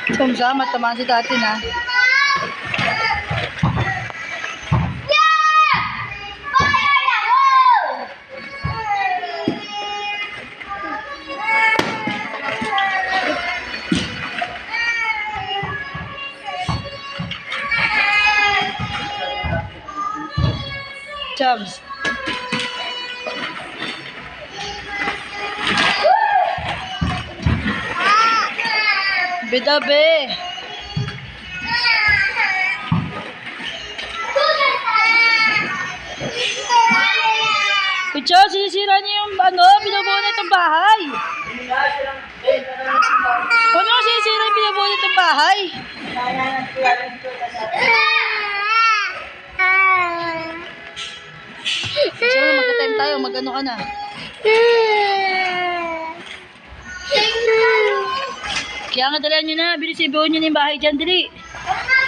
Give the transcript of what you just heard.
Sama, tamaan si tati na. Chubs. Bedabe. Picho, sinisira niyo yung binubunit ng bahay. Ano sinisira yung binubunit ng bahay? Picho, magka-time tayo, mag-ano ka na. Kaya nga dalan nyo na, bilis ibuon nyo na yung bahay dyan, dili.